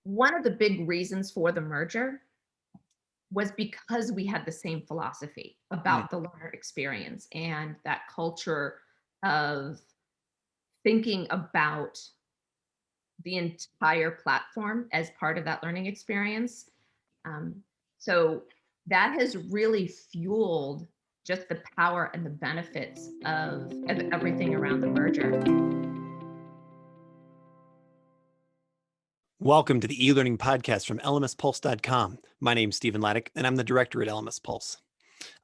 one of the big reasons for the merger was because we had the same philosophy Mm, about the learner experience and that culture of thinking about the entire platform as part of that learning experience. Um, so that has really fueled just the power and the benefits of everything around the merger. Welcome to the e-learning podcast from lmspulse.com. My name's Stephen Ladek, and I'm the director at LMS Pulse.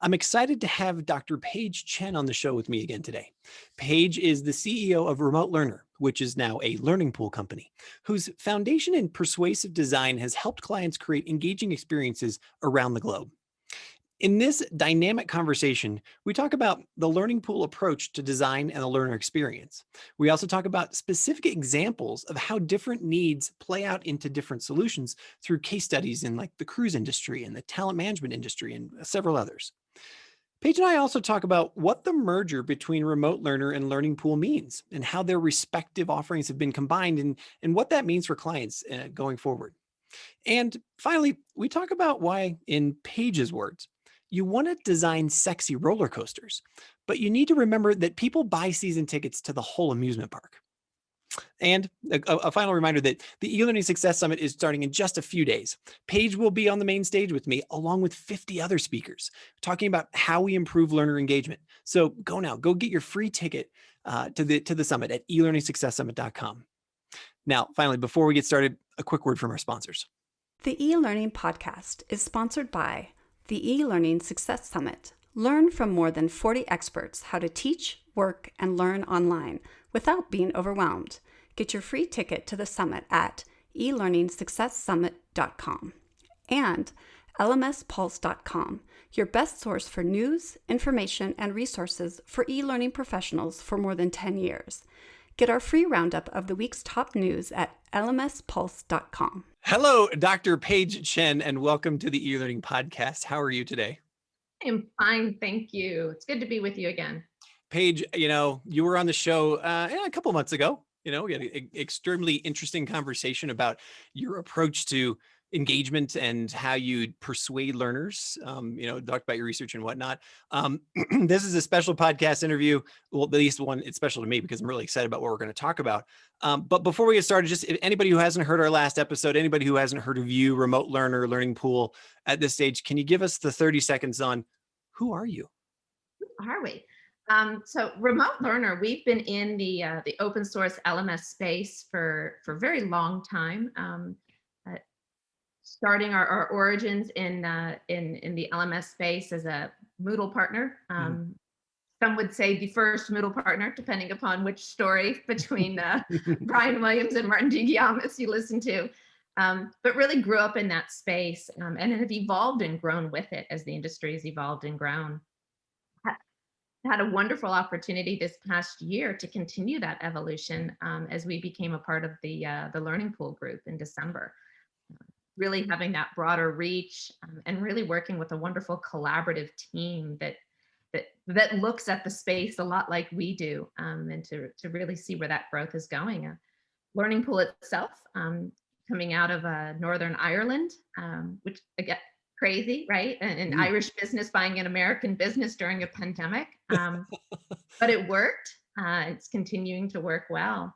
I'm excited to have Dr. Paige Chen on the show with me again today. Paige is the CEO of Remote Learner, which is now a learning pool company, whose foundation in persuasive design has helped clients create engaging experiences around the globe. In this dynamic conversation, we talk about the learning pool approach to design and the learner experience. We also talk about specific examples of how different needs play out into different solutions through case studies in like the cruise industry and the talent management industry and several others. Paige and I also talk about what the merger between Remote Learner and Learning Pool means and how their respective offerings have been combined and what that means for clients going forward. And finally, we talk about why, in Paige's words, you want to design sexy roller coasters, but you need to remember that people buy season tickets to the whole amusement park. And a final reminder that the e-learning Success Summit is starting in just a few days. Paige will be on the main stage with me, along with 50 other speakers, talking about how we improve learner engagement. So go now, go get your free ticket to the summit at elearningsuccesssummit.com. Now, finally, before we get started, a quick word from our sponsors. The e-learning podcast is sponsored by the E-Learning Success Summit. Learn from more than 40 experts how to teach, work, and learn online without being overwhelmed. Get your free ticket to the summit at elearningsuccesssummit.com. And lmspulse.com, your best source for news, information, and resources for e-learning professionals for more than 10 years. Get our free roundup of the week's top news at lmspulse.com. Hello, Dr. Paige Chen, and welcome to the e-learning podcast. How are you today? I'm fine, thank you. It's good to be with you again. Paige, you were on the show a couple months ago. We had an extremely interesting conversation about your approach to engagement and how you persuade learners. Talked about your research and whatnot. This is a special podcast interview. Well, at least one, it's special to me because I'm really excited about what we're going to talk about. But before we get started, just anybody who hasn't heard our last episode, anybody who hasn't heard of you, Remote Learner, Learning Pool at this stage, can you give us the 30 seconds on who are you? Who are we? So Remote Learner, we've been in the open source LMS space for a very long time. Uh, Starting our origins in the LMS space as a Moodle partner. Some would say the first Moodle partner, depending upon which story between Brian Williams and Martin Digiamis you listen to. But really grew up in that space and have evolved and grown with it as the industry has evolved and grown. Had a wonderful opportunity this past year to continue that evolution as we became a part of the Learning Pool group in December. Really having that broader reach and really working with a wonderful collaborative team that looks at the space a lot like we do and to really see where that growth is going. Learning Pool itself, coming out of Northern Ireland, which again, crazy, right? An Irish business buying an American business during a pandemic. But it worked. It's continuing to work well.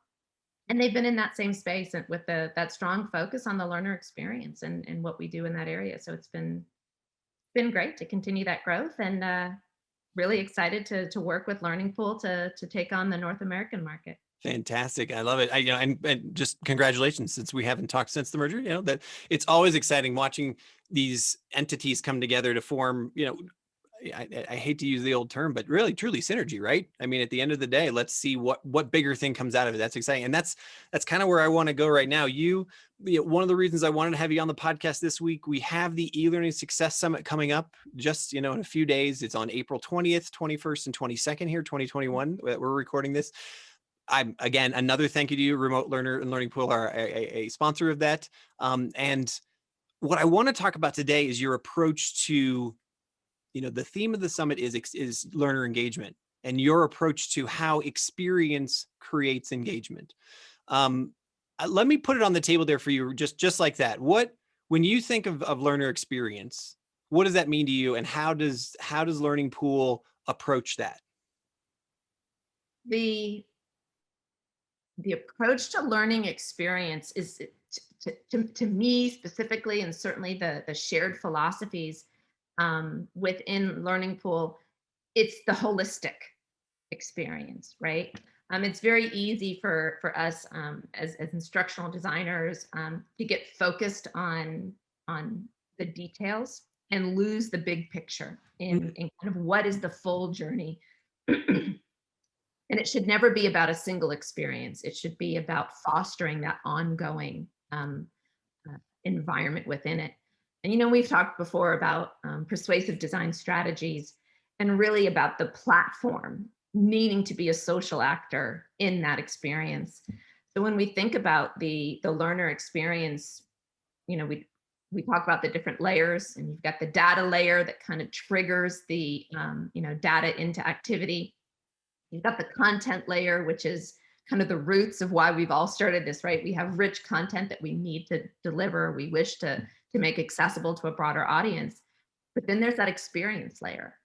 And they've been in that same space with that strong focus on the learner experience and what we do in that area. So it's been great to continue that growth and really excited to work with Learning Pool to take on the North American market. Fantastic. I love it. And just congratulations, since we haven't talked since the merger, that it's always exciting watching these entities come together to form, I hate to use the old term, but really truly synergy, right? I mean, at the end of the day, let's see what bigger thing comes out of it. That's exciting. And that's kind of where I want to go right now. One of the reasons I wanted to have you on the podcast this week, we have the e-learning Success Summit coming up just, in a few days. It's on April 20th, 21st, and 22nd here, 2021, that we're recording this. Again, another thank you to you. Remote Learner and Learning Pool are a sponsor of that. And what I want to talk about today is your approach to, the theme of the summit is learner engagement and your approach to how experience creates engagement. let me put it on the table there for you, just like that. When you think of learner experience, what does that mean to you, and how does Learning Pool approach that? The approach to learning experience is to me specifically, and certainly the shared philosophies within Learning Pool, it's the holistic experience, right? It's very easy for us as instructional designers to get focused on the details and lose the big picture in kind of what is the full journey. And it should never be about a single experience. It should be about fostering that ongoing environment within it. And we've talked before about persuasive design strategies, and really about the platform needing to be a social actor in that experience. So when we think about the learner experience, we talk about the different layers, and you've got the data layer that kind of triggers the data into activity. You've got the content layer, which is kind of the roots of why we've all started this, right? We have rich content that we need to deliver, we wish to make accessible to a broader audience. But then there's that experience layer.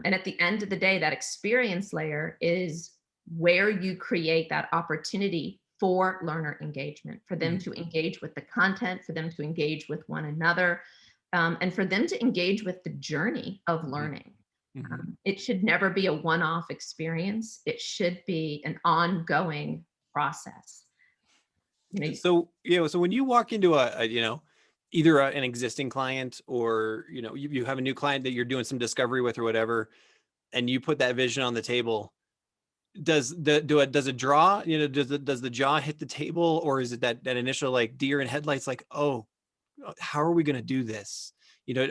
And at the end of the day, that experience layer is where you create that opportunity for learner engagement, for them to engage with the content, for them to engage with one another, and for them to engage with the journey of learning. It should never be a one-off experience. It should be an ongoing process. So when you walk into either an existing client, or you have a new client that you're doing some discovery with or whatever, and you put that vision on the table, does the jaw hit the table, or is it that initial like deer in headlights, like, oh, how are we going to do this?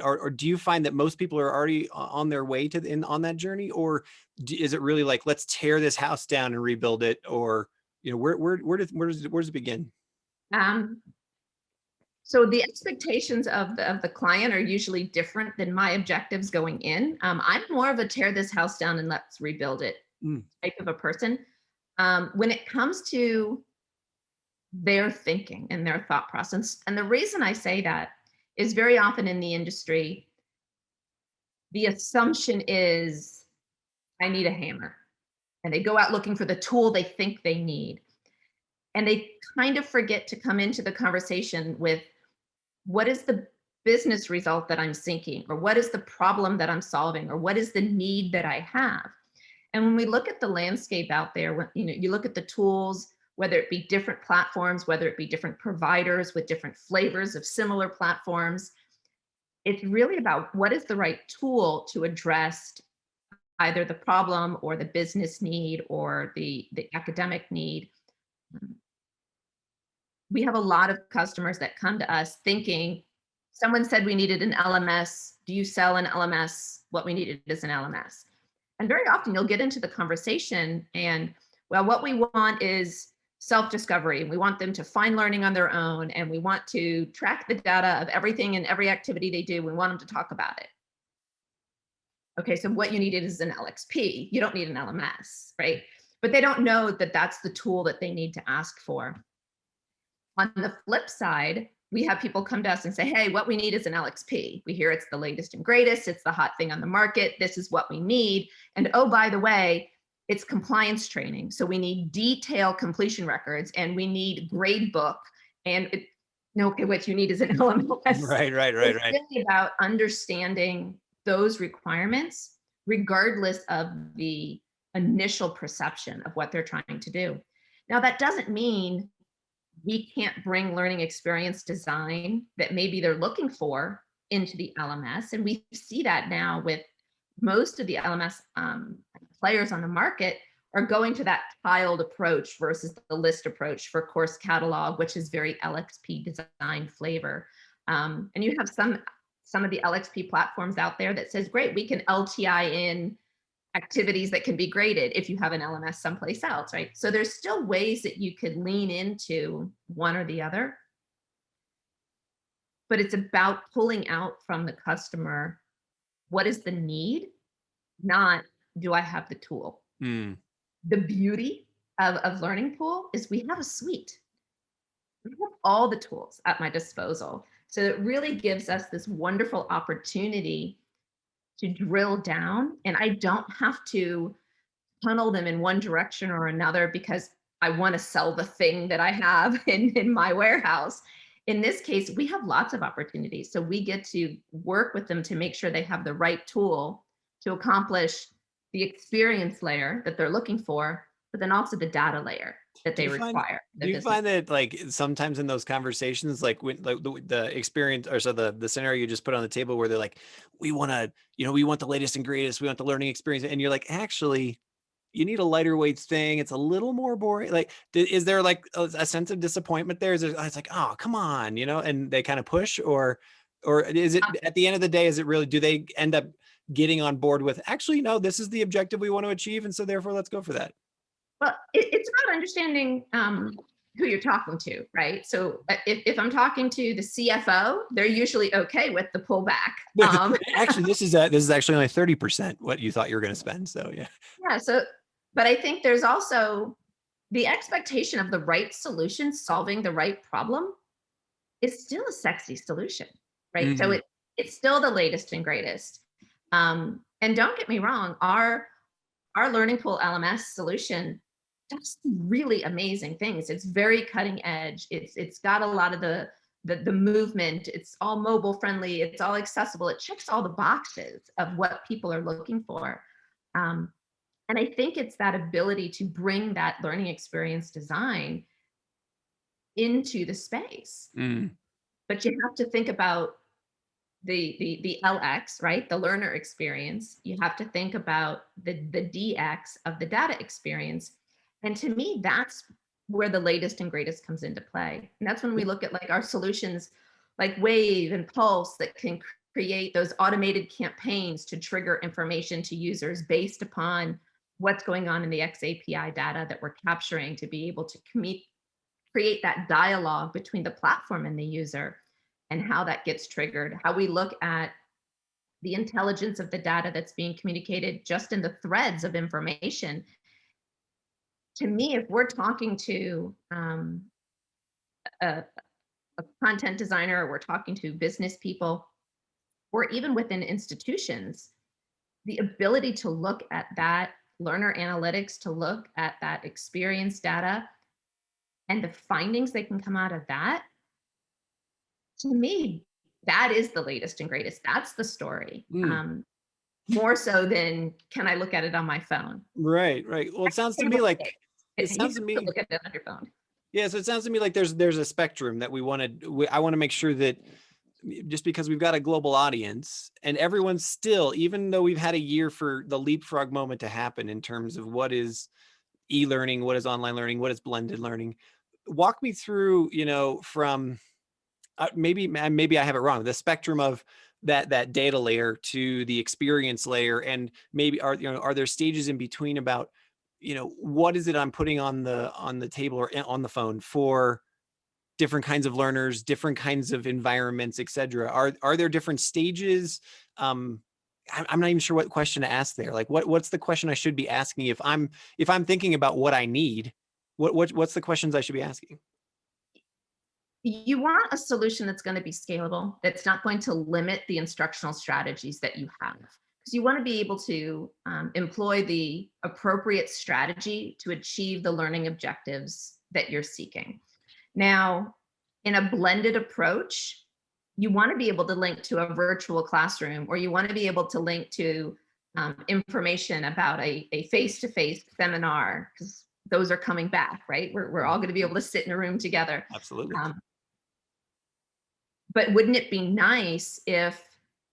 Or do you find that most people are already on their way on that journey, or is it really like, let's tear this house down and rebuild it, or where does it begin? So the expectations of the client are usually different than my objectives going in. I'm more of a tear this house down and let's rebuild it type of a person. When it comes to their thinking and their thought process, and the reason I say that is very often in the industry, the assumption is, I need a hammer. And they go out looking for the tool they think they need. And they kind of forget to come into the conversation with, what is the business result that I'm seeking? Or what is the problem that I'm solving? Or what is the need that I have? And when we look at the landscape out there, when you look at the tools, whether it be different platforms, whether it be different providers with different flavors of similar platforms, it's really about what is the right tool to address either the problem or the business need or the academic need. We have a lot of customers that come to us thinking, someone said we needed an LMS. Do you sell an LMS? What we needed is an LMS. And very often you'll get into the conversation and, well, what we want is self-discovery. We want them to find learning on their own, and we want to track the data of everything and every activity they do. We want them to talk about it. Okay, so what you needed is an LXP. You don't need an LMS, right? But they don't know that that's the tool that they need to ask for. On the flip side, we have people come to us and say, hey, what we need is an LXP. We hear it's the latest and greatest. It's the hot thing on the market. This is what we need. And oh, by the way, it's compliance training. So we need detailed completion records, and we need grade book. And okay, what you need is an LMS. Right. It's really about understanding those requirements, regardless of the initial perception of what they're trying to do. Now, that doesn't mean we can't bring learning experience design that maybe they're looking for into the LMS. And we see that now with most of the LMS players on the market are going to that tiled approach versus the list approach for course catalog, which is very LXP design flavor. And you have some of the LXP platforms out there that says, great, we can LTI in activities that can be graded if you have an LMS someplace else, right? So there's still ways that you could lean into one or the other, but it's about pulling out from the customer, what is the need, not do I have the tool? The beauty of Learning Pool is we have a suite. I have all the tools at my disposal. So it really gives us this wonderful opportunity to drill down, and I don't have to tunnel them in one direction or another because I want to sell the thing that I have in my warehouse. In this case, we have lots of opportunities. So we get to work with them to make sure they have the right tool to accomplish the experience layer that they're looking for, but then also the data layer that Do they you find require. do you find that like sometimes in those conversations, like when like the experience or so the scenario you just put on the table where they're like, we want to, we want the latest and greatest, we want the learning experience, and you're like, actually, you need a lighter weights thing. It's a little more boring. Like, is there like a sense of disappointment there? Is there, it's like, oh, come on, and they kind of push, or is it at the end of the day, is it really, do they end up getting on board with actually, no, this is the objective we want to achieve. And so therefore let's go for that. Well, it's about understanding who you're talking to, right? So if I'm talking to the CFO, they're usually okay with the pullback. Actually, this is actually only 30% what you thought you were going to spend. So yeah. Yeah. So, but I think there's also the expectation of the right solution solving the right problem is still a sexy solution, right? So Mhm. it's still the latest and greatest. And don't get me wrong, our Learning Pool LMS solution does really amazing things. It's very cutting edge. It's got a lot of the movement. It's all mobile friendly. It's all accessible. It checks all the boxes of what people are looking for. Um, and I think it's that ability to bring that learning experience design into the space. Mm. But you have to think about the LX, right? The learner experience. You have to think about the DX of the data experience. And to me, that's where the latest and greatest comes into play. And that's when we look at like our solutions like Wave and Pulse that can create those automated campaigns to trigger information to users based upon what's going on in the XAPI data that we're capturing to be able to create that dialogue between the platform and the user and how that gets triggered, how we look at the intelligence of the data that's being communicated just in the threads of information. To me, if we're talking to a, a content designer, or we're talking to business people, or even within institutions, the ability to look at that learner analytics, to look at that experience data and the findings that can come out of that, to me, that is the latest and greatest. That's the story. Mm. More so than can I look at it on my phone? Right, right. Well, it sounds to me Table like stakes. You have to look at it on your phone. yeah. So it sounds to me like there's a spectrum that I want to make sure that just because we've got a global audience and everyone's still, even though we've had a year for the leapfrog moment to happen in terms of what is e-learning, what is online learning, what is blended learning, walk me through, from maybe I have it wrong, the spectrum of that data layer to the experience layer, and maybe are there stages in between about what is it I'm putting on the table or on the phone for different kinds of learners, different kinds of environments, etc. Are there different stages? I'm not even sure what question to ask there. Like what's the question I should be asking if I'm thinking about what I need? What's the questions I should be asking? You want a solution that's going to be scalable, that's not going to limit the instructional strategies that you have. Because you want to be able to employ the appropriate strategy to achieve the learning objectives that you're seeking. Now, in a blended approach, you want to be able to link to a virtual classroom, or you want to be able to link to information about a face-to-face seminar, because those are coming back, right? We're all going to be able to sit in a room together. Absolutely. But wouldn't it be nice if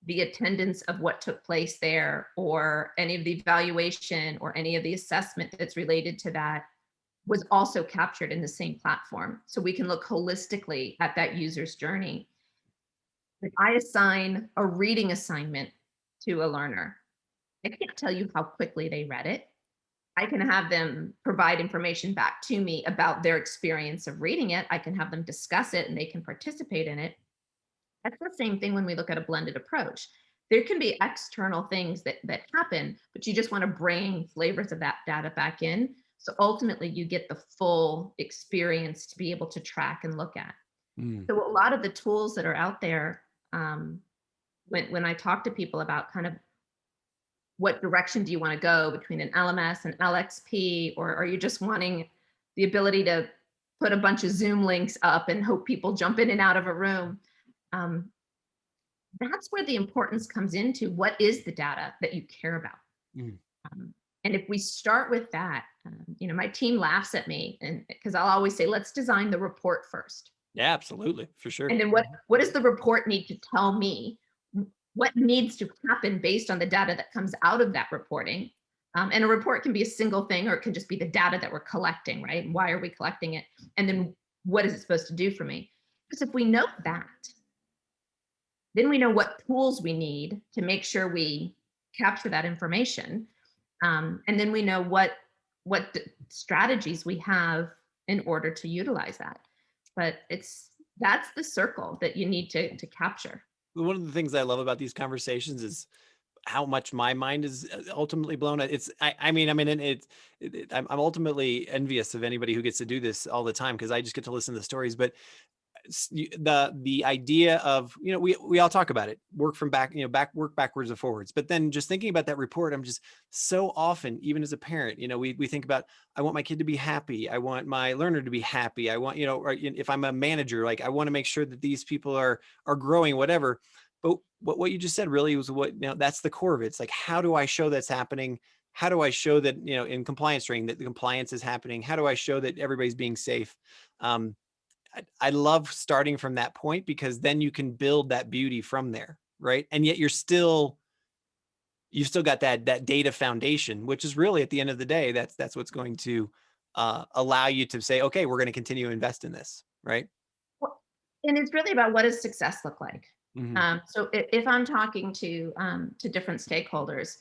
the attendance of what took place there, or any of the evaluation or any of the assessment that's related to that, was also captured in the same platform, so we can look holistically at that user's journey? If I assign a reading assignment to a learner, I can't tell you how quickly they read it. I can have them provide information back to me about their experience of reading it. I can have them discuss it and they can participate in it. That's the same thing when we look at a blended approach. There can be external things that happen, but you just want to bring flavors of that data back in. So ultimately, you get the full experience to be able to track and look at. Mm. So a lot of the tools that are out there, when I talk to people about kind of what direction do you want to go between an LMS and LXP, or are you just wanting the ability to put a bunch of Zoom links up and hope people jump in and out of a room? Um, that's where the importance comes into what is the data that you care about. Mm. And if we start with that, my team laughs at me, and because I'll always say, let's design the report first. Yeah, absolutely. For sure. And then what does the report need to tell me? What needs to happen based on the data that comes out of that reporting? And a report can be a single thing, or it can just be the data that we're collecting, right? Why are we collecting it? And then what is it supposed to do for me? Because if we know that, then we know what tools we need to make sure we capture that information. And then we know what strategies we have in order to utilize that. But that's the circle that you need to capture. One of the things I love about these conversations is how much my mind is ultimately blown. I'm ultimately envious of anybody who gets to do this all the time, because I just get to listen to the stories. But the idea of, we all talk about it, work backwards and forwards, but then just thinking about that report, I'm just so often, even as a parent, we think about, I want my kid to be happy, I want my learner to be happy, I want, or if I'm a manager, like I want to make sure that these people are growing, whatever. But what you just said really was that's the core of it. It's like, how do I show that's happening? How do I show that, in compliance training, that the compliance is happening? How do I show that everybody's being safe? I love starting from that point, because then you can build that beauty from there, right? And yet you've still got that data foundation, which is really, at the end of the day, that's what's going to allow you to say, okay, we're going to continue to invest in this, right? Well, and it's really about, what does success look like? Mm-hmm. So if I'm talking to different stakeholders,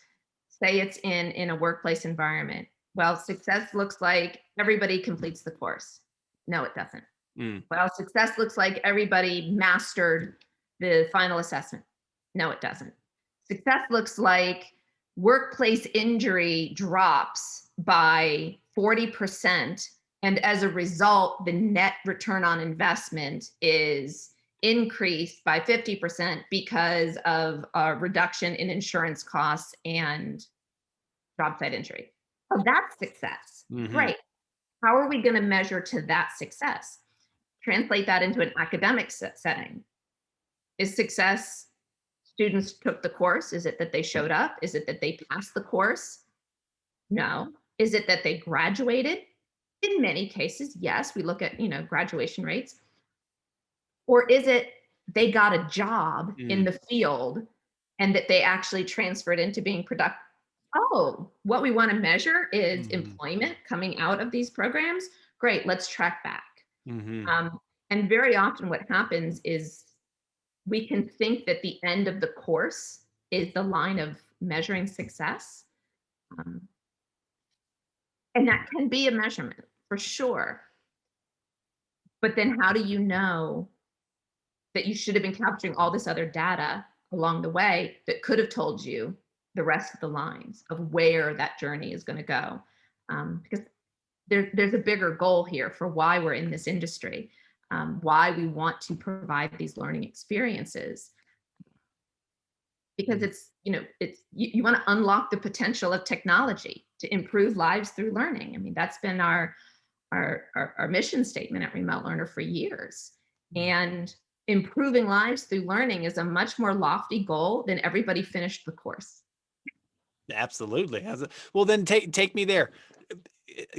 say it's in a workplace environment, well, success looks like everybody completes the course. No, it doesn't. Well, success looks like everybody mastered the final assessment. No, it doesn't. Success looks like workplace injury drops by 40%. And as a result, the net return on investment is increased by 50% because of a reduction in insurance costs and job site injury. Oh, that's success. Mm-hmm. Great. How are we going to measure to that success? Translate that into an academic setting. Is success students took the course? Is it that they showed up? Is it that they passed the course? No. Is it that they graduated? In many cases, yes, we look at, graduation rates. Or is it they got a job in the field and that they actually transferred into being productive? Oh, what we want to measure is employment coming out of these programs. Great, let's track back. And very often what happens is we can think that the end of the course is the line of measuring success. And that can be a measurement for sure. But then how do you know that you should have been capturing all this other data along the way that could have told you the rest of the lines of where that journey is going to go? Because there's a bigger goal here for why we're in this industry, why we want to provide these learning experiences. Because it's you want to unlock the potential of technology to improve lives through learning. I mean, that's been our mission statement at Remote Learner for years. And improving lives through learning is a much more lofty goal than everybody finished the course. Absolutely. Well, then take me there.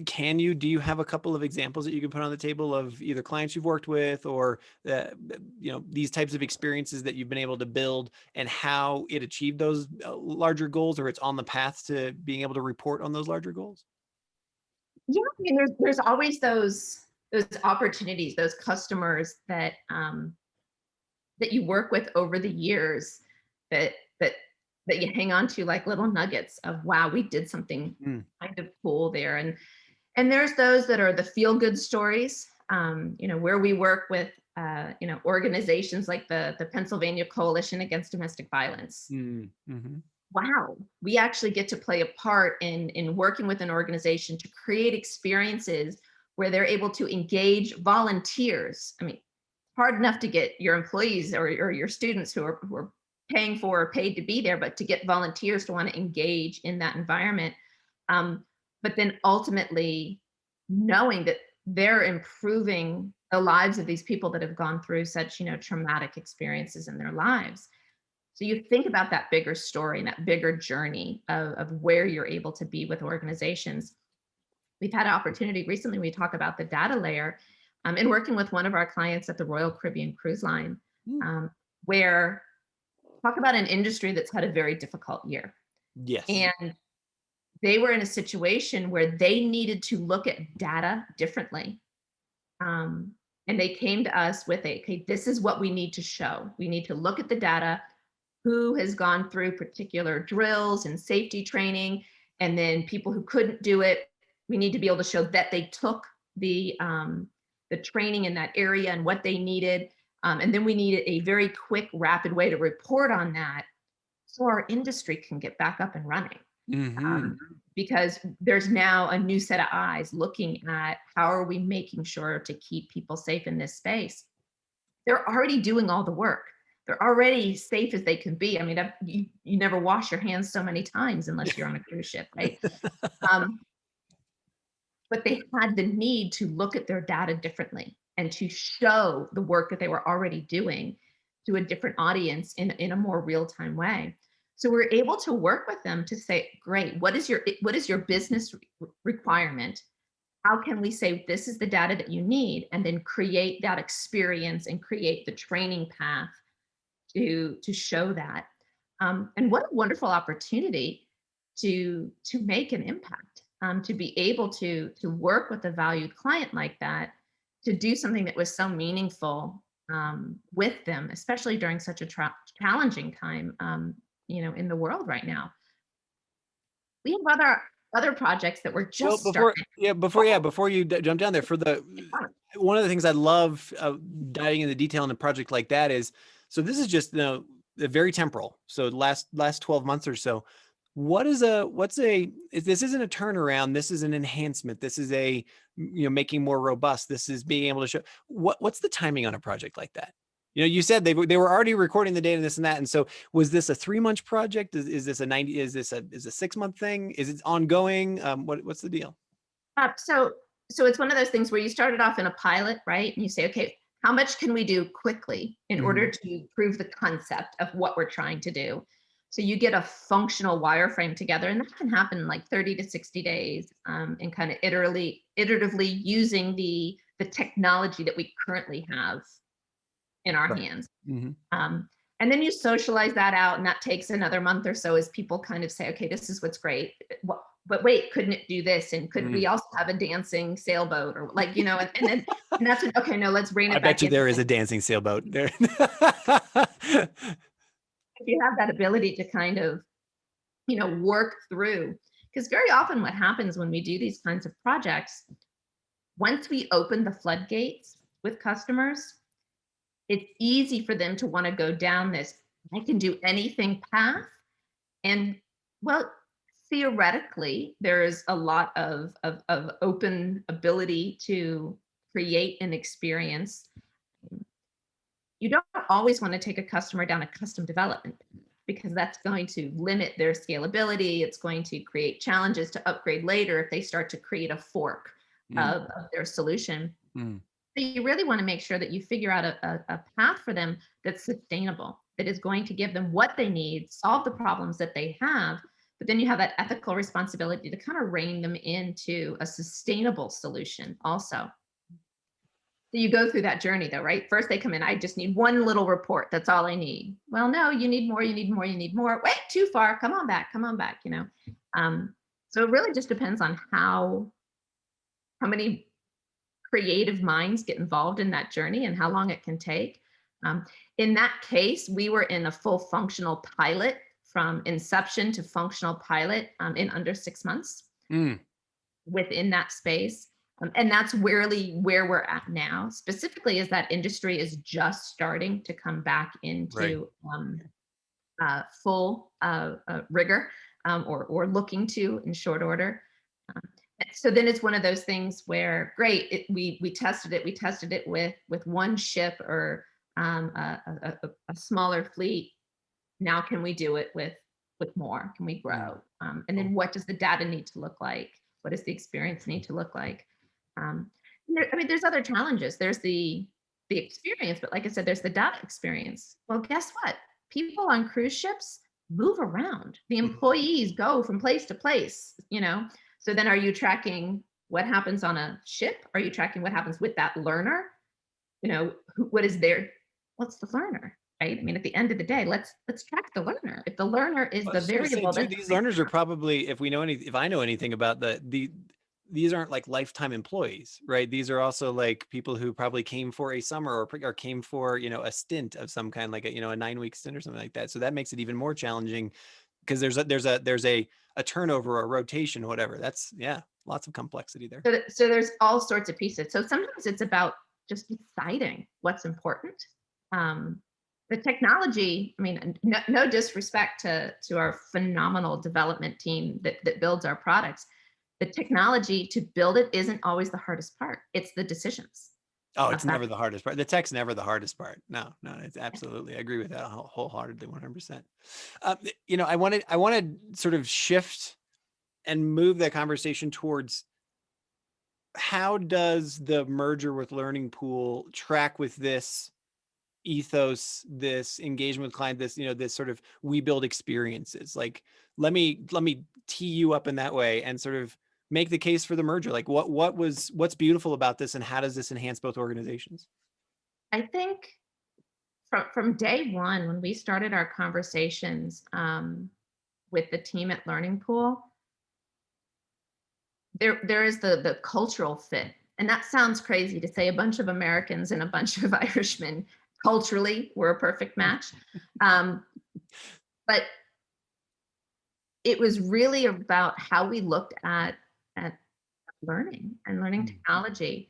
Do you have a couple of examples that you can put on the table of either clients you've worked with, or these types of experiences that you've been able to build, and how it achieved those larger goals, or it's on the path to being able to report on those larger goals? Yeah, I mean, there's always those opportunities, those customers that you work with over the years that you hang on to like little nuggets of, wow, we did something kind of cool there. And there's those that are the feel good stories, where we work with organizations like the Pennsylvania Coalition Against Domestic Violence. wow, we actually get to play a part in working with an organization to create experiences where they're able to engage volunteers. I mean, hard enough to get your employees or your students who are paying for or paid to be there, but to get volunteers to want to engage in that environment. But then ultimately knowing that they're improving the lives of these people that have gone through such, traumatic experiences in their lives. So you think about that bigger story and that bigger journey of where you're able to be with organizations. We've had an opportunity recently, we talk about the data layer, and working with one of our clients at the Royal Caribbean Cruise Line, where talk about an industry that's had a very difficult year. Yes. And they were in a situation where they needed to look at data differently. And they came to us with okay, this is what we need to show. We need to look at the data, who has gone through particular drills and safety training, and then people who couldn't do it. We need to be able to show that they took the training in that area and what they needed. And then we needed a very quick, rapid way to report on that so our industry can get back up and running. Because there's now a new set of eyes looking at how are we making sure to keep people safe in this space. They're already doing all the work. They're already safe as they can be. I mean, you never wash your hands so many times unless you're on a cruise ship, right? But they had the need to look at their data differently and to show the work that they were already doing to a different audience in a more real-time way. So we're able to work with them to say, great, what is your business requirement? How can we say this is the data that you need, and then create that experience and create the training path to show that. And what a wonderful opportunity to make an impact, to be able to work with a valued client like that, to do something that was so meaningful with them, especially during such a challenging time, in the world right now. We have other projects that we're just starting. Before you jump down there, one of the things I love diving into detail in a project like that is, so this is just very temporal. So last 12 months or so. This isn't a turnaround. This is an enhancement. This is making more robust. This is being able to show what's the timing on a project like that? You said they were already recording the data, this and that. And so was this a 3-month project? Is this a 6-month thing? Is it ongoing? What's the deal? So it's one of those things where you started off in a pilot, right? And you say, okay, how much can we do quickly in order to prove the concept of what we're trying to do? So you get a functional wireframe together, and that can happen in like 30 to 60 days, and kind of iteratively using the technology that we currently have in our hands. And then you socialize that out, and that takes another month or so as people kind of say, okay, this is what's great. But wait, couldn't it do this? And couldn't we also have a dancing sailboat, or and that's okay, no, let's rein it back. I bet you there is a dancing sailboat there. If you have that ability to kind of, work through, because very often what happens when we do these kinds of projects, once we open the floodgates with customers, it's easy for them to want to go down this, I can do anything path. And well, theoretically, there is a lot of open ability to create an experience. You don't always want to take a customer down a custom development, because that's going to limit their scalability. It's going to create challenges to upgrade later if they start to create a fork of their solution. So you really want to make sure that you figure out a path for them that's sustainable, that is going to give them what they need, solve the problems that they have, but then you have that ethical responsibility to kind of rein them into a sustainable solution also. So you go through that journey though, right? First they come in, I just need one little report. That's all I need. Well, no, you need more, you need more, you need more. Wait, too far. Come on back, So it really just depends on how many creative minds get involved in that journey and how long it can take. In that case, we were in a full functional pilot, from inception to functional pilot, in under 6 months within that space. And that's really where we're at now, specifically as that industry is just starting to come back into full rigor, or looking to in short order. Um, so then it's one of those things where, great, we tested it with one ship or a smaller fleet. Now can we do it with more? Can we grow? And then what does the data need to look like? What does the experience need to look like? There's other challenges. There's the experience, but like I said, there's the data experience. Well, guess what? People on cruise ships move around. The employees go from place to place, So then are you tracking what happens on a ship? Are you tracking what happens with that learner? What's the learner? Right? I mean, at the end of the day, let's track the learner. If the learner is the variable, these learners are probably, if I know anything about these aren't like lifetime employees, right? These are also like people who probably came for a summer or came for, a stint of some kind, like a 9-week stint or something like that. So that makes it even more challenging because there's a turnover or rotation or whatever. That's, lots of complexity there. So there's all sorts of pieces. So sometimes it's about just deciding what's important. The technology, I mean, no disrespect to our phenomenal development team that builds our products. The technology to build it isn't always the hardest part. It's the decisions. Oh, it's never the hardest part. The tech's never the hardest part. No, it's absolutely. I agree with that wholeheartedly, 100%. I want to sort of shift and move that conversation towards how does the merger with Learning Pool track with this ethos, this engagement with client, this, this sort of we build experiences. Like, let me tee you up in that way and sort of make the case for the merger. Like what's beautiful about this and how does this enhance both organizations? I think from day one, when we started our conversations with the team at Learning Pool, there is the cultural fit. And that sounds crazy to say a bunch of Americans and a bunch of Irishmen culturally were a perfect match. But it was really about how we looked at learning and learning technology,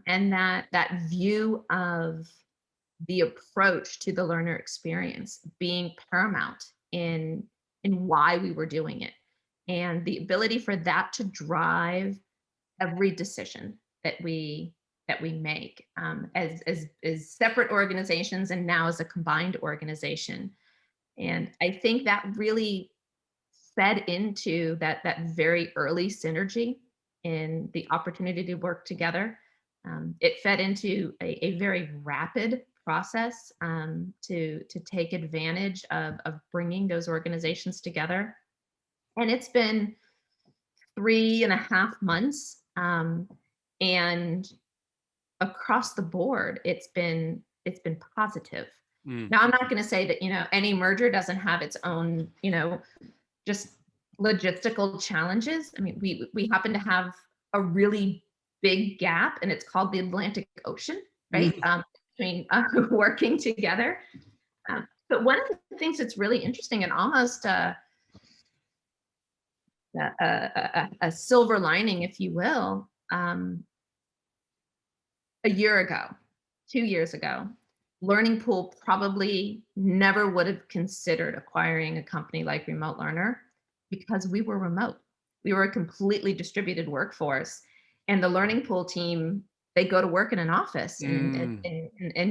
and that view of the approach to the learner experience being paramount in why we were doing it, and the ability for that to drive every decision that we make as separate organizations and now as a combined organization. And I think that really fed into that very early synergy in the opportunity to work together. It fed into a very rapid process to take advantage of bringing those organizations together. And it's been 3.5 months, and across the board, it's been positive. Now, I'm not going to say that any merger doesn't have its own just logistical challenges. I mean, we happen to have a really big gap, and it's called the Atlantic Ocean, right? Between working together. But one of the things that's really interesting and almost a silver lining, if you will, a year ago, 2 years ago, Learning Pool probably never would have considered acquiring a company like Remote Learner because we were remote. We were a completely distributed workforce. And the Learning Pool team, they go to work in an office in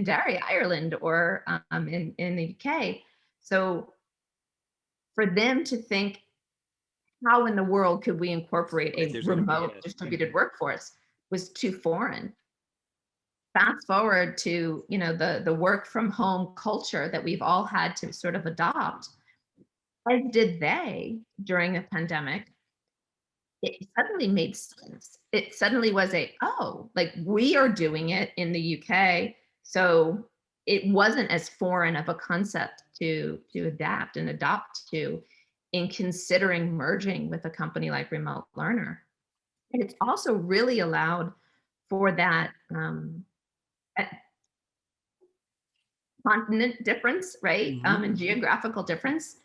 Derry, Ireland, or in the UK. So for them to think, how in the world could we incorporate a remote distributed workforce was too foreign. Fast forward to the work from home culture that we've all had to sort of adopt, as did they during the pandemic. It suddenly made sense. It suddenly was like we are doing it in the UK, so it wasn't as foreign of a concept to adapt and adopt to in considering merging with a company like Remote Learner. And it's also really allowed for that continent difference, right? And geographical difference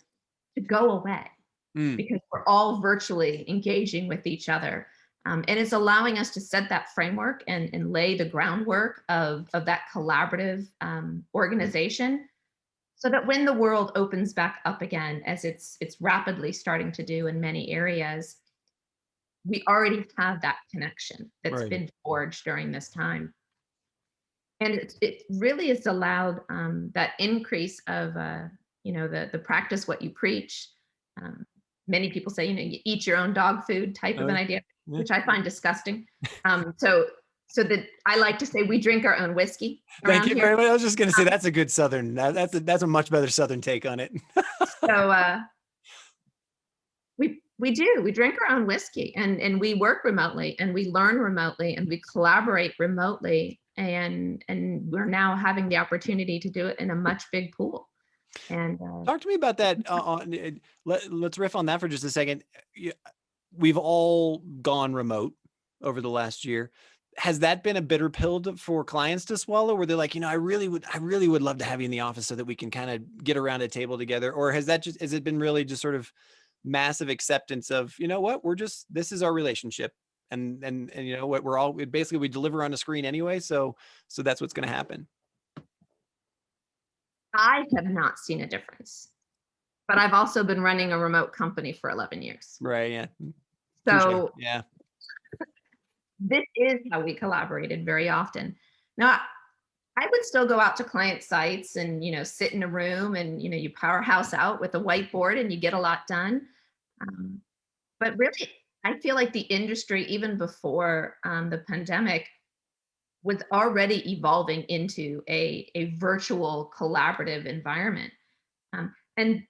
to go away because we're all virtually engaging with each other. And it's allowing us to set that framework and lay the groundwork of that collaborative organization so that when the world opens back up again, as it's rapidly starting to do in many areas, we already have that connection that's Right. been forged during this time. And it really has allowed that increase of the practice what you preach. Um, Many people say, you eat your own dog food type of an Oh, idea, yeah. which I find disgusting. So that I like to say we drink our own whiskey Thank around you here. very much. I was just going to say that's a good Southern. That's a much better Southern take on it. So we do. We drink our own whiskey, and we work remotely, and we learn remotely, and we collaborate remotely, and we're now having the opportunity to do it in a much big pool. And Talk to me about that. Let's riff on that for just a second. We've all gone remote over the last year. Has that been a bitter pill for clients to swallow? Where they're like, I really would love to have you in the office so that we can kind of get around a table together? Or has it been really just sort of massive acceptance of, what, this is our relationship, and you know what, we deliver on a screen anyway, so that's what's going to happen. I have not seen a difference, but I've also been running a remote company for 11 years. Right. Yeah. Touché. So Yeah. this is how we collaborated very often. Now, I would still go out to client sites and, sit in a room and, you powerhouse out with a whiteboard and you get a lot done. Um, but really, I feel like the industry, even before the pandemic, was already evolving into a virtual collaborative environment. And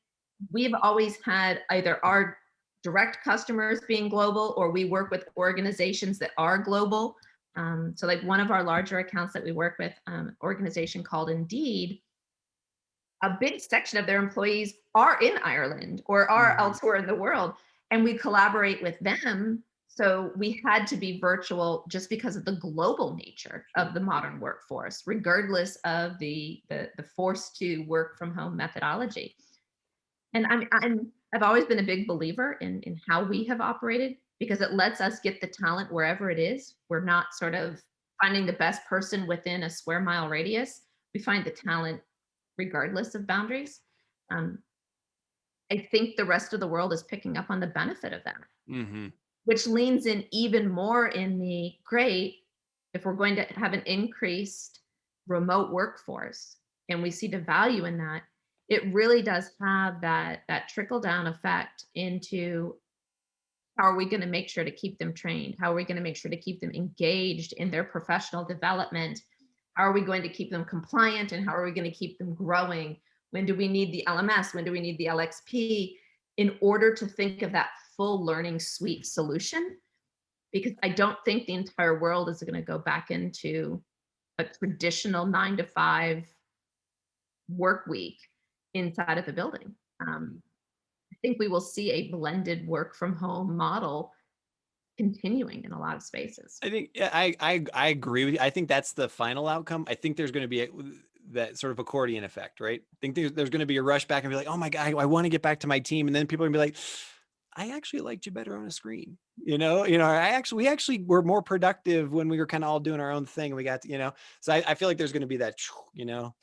we've always had either our direct customers being global, or we work with organizations that are global. So like one of our larger accounts that we work with, organization called Indeed, a big section of their employees are in Ireland or are elsewhere in the world, and we collaborate with them. So we had to be virtual just because of the global nature of the modern workforce, regardless of the forced to work from home methodology. And I've always been a big believer in how we have operated, because it lets us get the talent wherever it is. We're not sort of finding the best person within a square mile radius. We find the talent regardless of boundaries. Um, I think the rest of the world is picking up on the benefit of that, Mm-hmm. which leans in even more in the great. If we're going to have an increased remote workforce and we see the value in that, it really does have that trickle down effect into how are we going to make sure to keep them trained? How are we going to make sure to keep them engaged in their professional development? How are we going to keep them compliant, and how are we going to keep them growing? When do we need the LMS? When do we need the LXP in order to think of that full learning suite solution? Because I don't think the entire world is going to go back into a traditional 9 to 5 work week inside of the building. I think we will see a blended work from home model continuing in a lot of spaces. I think I agree with you. I think that's the final outcome. I think there's going to be that sort of accordion effect, right? I think there's going to be a rush back and be like, oh my God, I want to get back to my team. And then people are going to be like, I actually liked you better on a screen. We actually were more productive when we were kind of all doing our own thing. We got, so I feel like there's going to be that,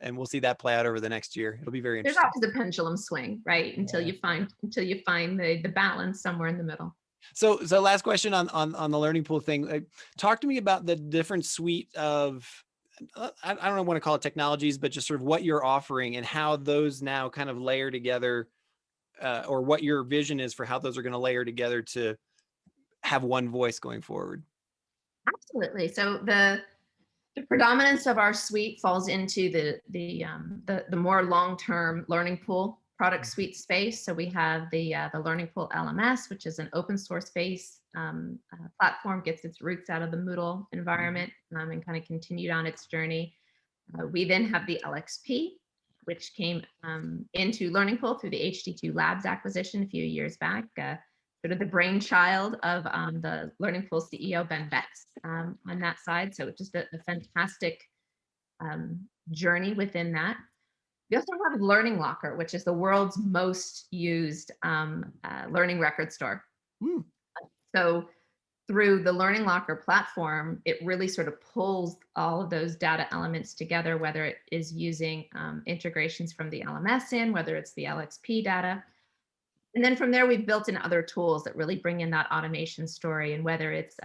and we'll see that play out over the next year. It'll be very There's interesting. always a pendulum swing, right? Until you find the balance somewhere in the middle. So last question on the learning pool thing. Talk to me about the different suite of, I don't want to call it technologies, but just sort of what you're offering and how those now kind of layer together, or what your vision is for how those are going to layer together to have one voice going forward. Absolutely. So the predominance of our suite falls into the more long-term learning pool product suite space. So we have the Learning Pool LMS, which is an open source based platform, gets its roots out of the Moodle environment, and kind of continued on its journey. We then have the LXP, which came into Learning Pool through the HD2 Labs acquisition a few years back. Sort of the brainchild of the Learning Pool CEO, Ben Betts, on that side. So just a fantastic journey within that. We also have Learning Locker, which is the world's most used learning record store. So through the Learning Locker platform, it really sort of pulls all of those data elements together, whether it is using integrations from the LMS in, whether it's the LXP data. And then from there, we've built in other tools that really bring in that automation story. And whether it's,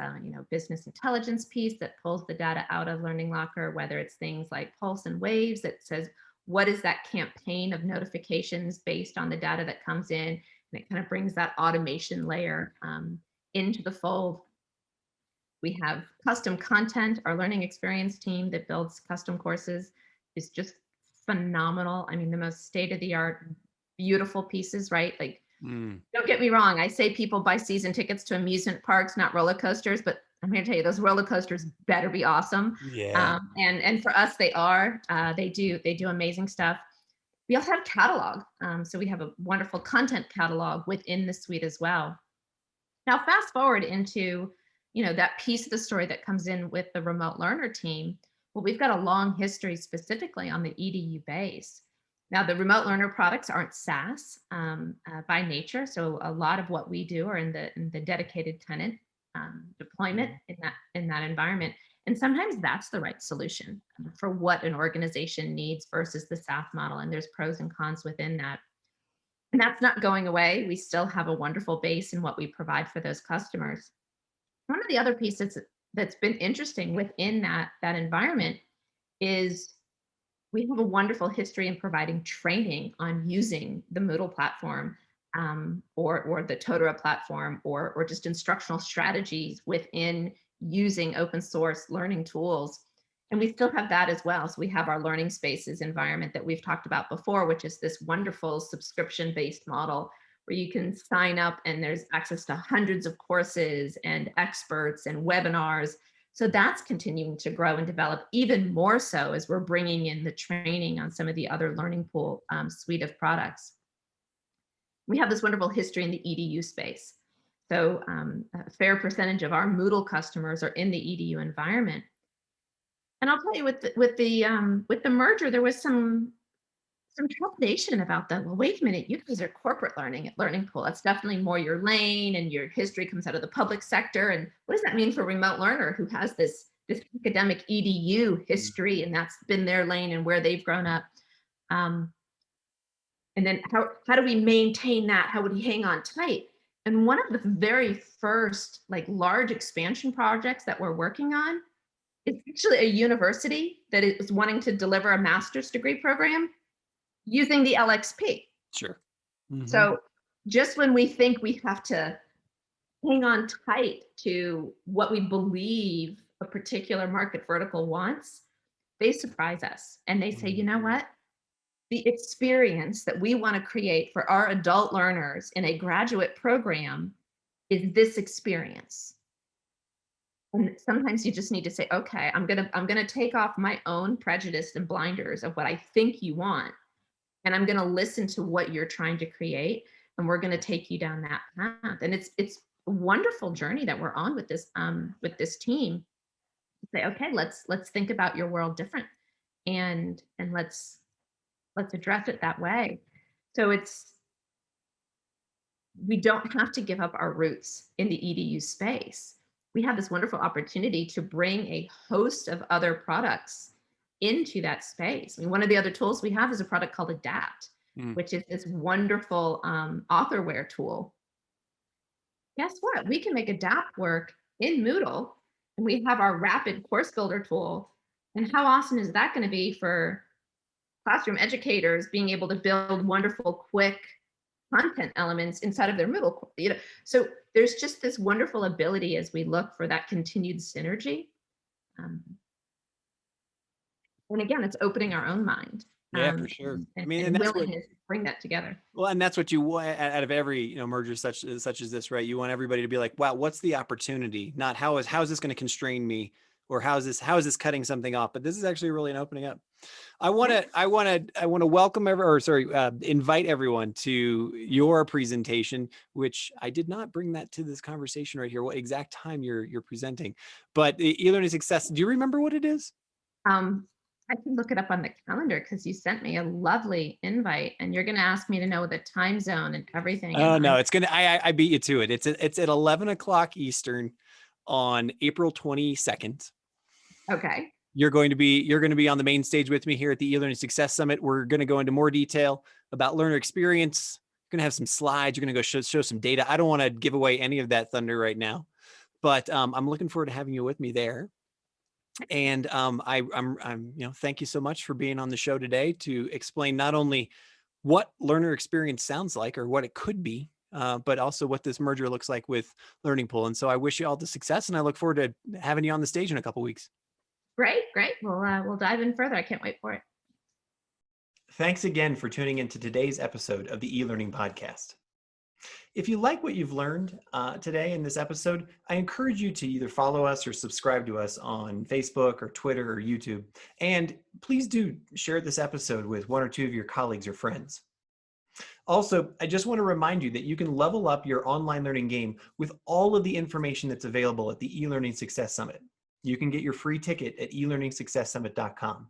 business intelligence piece that pulls the data out of Learning Locker, whether it's things like Pulse and Waves that says, what is that campaign of notifications based on the data that comes in? And it kind of brings that automation layer into the fold. We have custom content. Our learning experience team that builds custom courses is just phenomenal. I mean, the most state-of-the-art, beautiful pieces, right? Like, don't get me wrong. I say people buy season tickets to amusement parks, not roller coasters, but I'm here to tell you, those roller coasters better be awesome. Yeah. And for us, they are. They do amazing stuff. We also have catalog. So we have a wonderful content catalog within the suite as well. Now, fast forward into that piece of the story that comes in with the remote learner team. Well, we've got a long history specifically on the EDU base. Now, the remote learner products aren't SaaS by nature, so a lot of what we do are in the dedicated tenant deployment in that environment. And sometimes that's the right solution for what an organization needs versus the SaaS model. And there's pros and cons within that. And that's not going away. We still have a wonderful base in what we provide for those customers. One of the other pieces that's been interesting within that environment is we have a wonderful history in providing training on using the Moodle platform or the Totara platform or just instructional strategies within using open source learning tools. And we still have that as well. So we have our learning spaces environment that we've talked about before, which is this wonderful subscription-based model where you can sign up and there's access to hundreds of courses and experts and webinars. So that's continuing to grow and develop even more so as we're bringing in the training on some of the other Learning Pool suite of products. We have this wonderful history in the EDU space. So a fair percentage of our Moodle customers are in the EDU environment. And I'll tell you, with the merger, there was some trepidation about that. Well, wait a minute, you guys are corporate learning at Learning Pool. That's definitely more your lane, and your history comes out of the public sector. And what does that mean for a remote learner who has this academic EDU history, and that's been their lane and where they've grown up? And then how do we maintain that? How would he hang on tight? And one of the very first large expansion projects that we're working on is actually a university that is wanting to deliver a master's degree program using the LXP. Sure. So just when we think we have to hang on tight to what we believe a particular market vertical wants, they surprise us and they say, you know what? The experience that we want to create for our adult learners in a graduate program is this experience. And sometimes you just need to say, okay, I'm gonna take off my own prejudice and blinders of what I think you want, and I'm gonna listen to what you're trying to create, and we're gonna take you down that path. And it's a wonderful journey that we're on with this team. Say, okay, let's think about your world different, and let's address it that way. So we don't have to give up our roots in the EDU space. We have this wonderful opportunity to bring a host of other products into that space. I mean, one of the other tools we have is a product called Adapt, which is this wonderful authorware tool. Guess what? We can make Adapt work in Moodle, and we have our rapid course builder tool. And how awesome is that going to be for classroom educators being able to build wonderful, quick content elements inside of their Moodle? So there's just this wonderful ability as we look for that continued synergy. And again, it's opening our own mind. Yeah, for sure. And willingness to bring that together. Well, and that's what you want out of every merger such as this, right? You want everybody to be like, wow, what's the opportunity? Not how is this going to constrain me, or how is this cutting something off? But this is actually really an opening up. I want to welcome invite everyone to your presentation, which I did not bring that to this conversation right here, what exact time you're presenting, but the e-learning success. Do you remember what it is? I can look it up on the calendar because you sent me a lovely invite, and you're going to ask me to know the time zone and everything. Oh, no, I beat you to it. It's at 11 o'clock Eastern on April 22nd. Okay. You're going to be on the main stage with me here at the Elearning Success Summit. We're going to go into more detail about learner experience. You're going to have some slides. You're going to go show some data. I don't want to give away any of that thunder right now, but I'm looking forward to having you with me there. And I'm thank you so much for being on the show today to explain not only what learner experience sounds like or what it could be, but also what this merger looks like with Learning Pool. And so I wish you all the success, and I look forward to having you on the stage in a couple of weeks. Great. We'll dive in further. I can't wait for it. Thanks again for tuning into today's episode of the eLearning Podcast. If you like what you've learned today in this episode, I encourage you to either follow us or subscribe to us on Facebook or Twitter or YouTube. And please do share this episode with one or two of your colleagues or friends. Also, I just want to remind you that you can level up your online learning game with all of the information that's available at the eLearning Success Summit. You can get your free ticket at elearningsuccesssummit.com.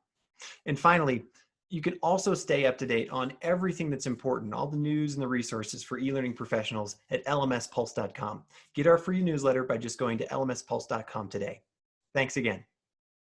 And finally, you can also stay up to date on everything that's important, all the news and the resources for e-learning professionals at lmspulse.com. Get our free newsletter by just going to lmspulse.com today. Thanks again.